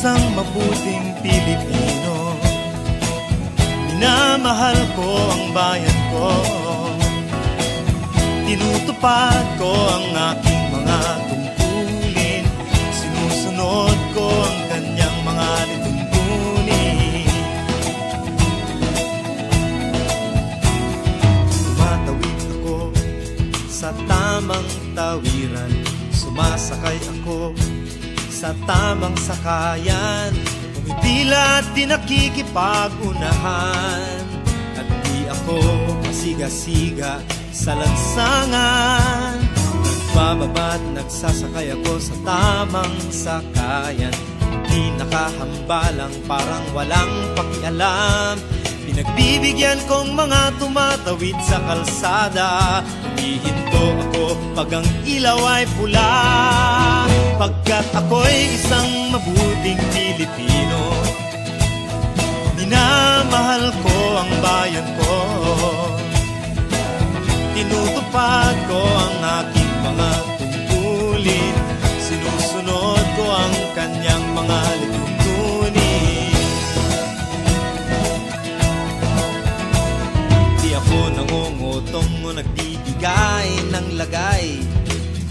isang mabuting Pilipino. Minamahal ko ang bayan ko, tinutupad ko ang aking mga tungkulin, sinusunod ko ang kanyang mga lituntunin. Tumatawid ako sa tamang tawiran, sumasakay ako sa tamang sakayan, umipila at di nakikipag-unahan, at di ako masiga-siga sa lansangan. Nagbababa at nagsasakay ako sa tamang sakayan, di nakahambalang parang walang pakialam. Pinagbibigyan kong mga tumatawid sa kalsada, humihinto ako pag ang ilaw ay pula, pagkat ako'y isang mabuting Pilipino. Minamahal ko ang bayan ko, tinutupad ko ang aking mga tungkulin, sinusunod ko ang kanyang mga lituntunin. Di ako nangungutong o nagbibigay ng lagay,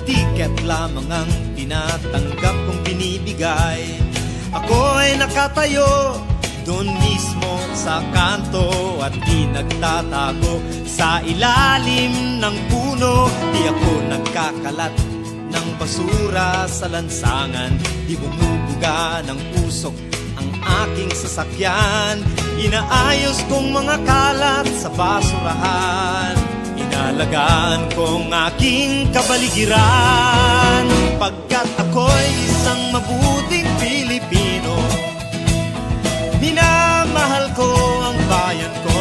tiket lamang ang tinatanggap kong binibigay. Ako ay nakatayo doon mismo sa kanto at di nagtatago sa ilalim ng puno. Di ako nagkakalat ng basura sa lansangan, di bumubuga ng usok ang aking sasakyan. Inaayos kong mga kalat sa basurahan, inalagaan kong aking kabaligiran, pagkat ako'y isang mabuting Pilipino. Minamahal ko ang bayan ko,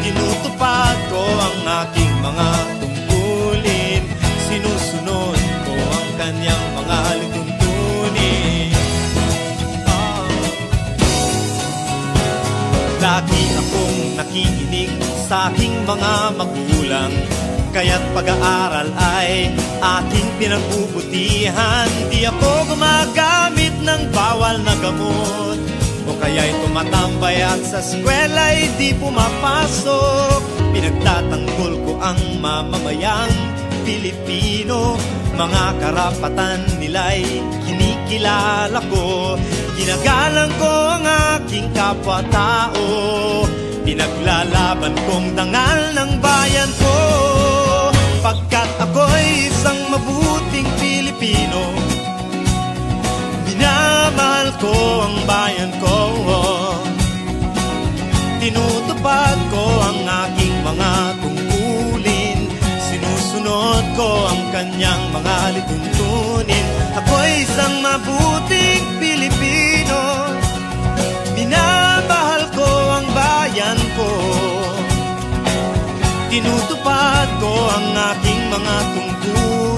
tinutupad ko ang aking mga tungkulin, sinusunod ko ang kanyang mga lituntunin. Lagi akong nakikinig sa aking mga magulang, kaya't pag-aaral ay aking pinagbubutihan. Di ako gumagamit ng bawal na gamot, o kaya'y tumatambay at sa eskwela'y di pumapasok. Pinagtatanggol ko ang mamamayang Pilipino, mga karapatan nila'y kinikilala ko. Ginagalang ko ang aking kapwa-tao, pinaglalaban kong dangal ng bayan ko, pagkat ako'y isang mabuting Pilipino. Minamahal ko ang bayan ko, tinutupad ko ang aking mga tungkulin, sinusunod ko ang kanyang mga lituntunin. Ako'y isang mabuting Pilipino, minamahal ko ang bayan ko, tinutupad ko ang aking mga tungkulin,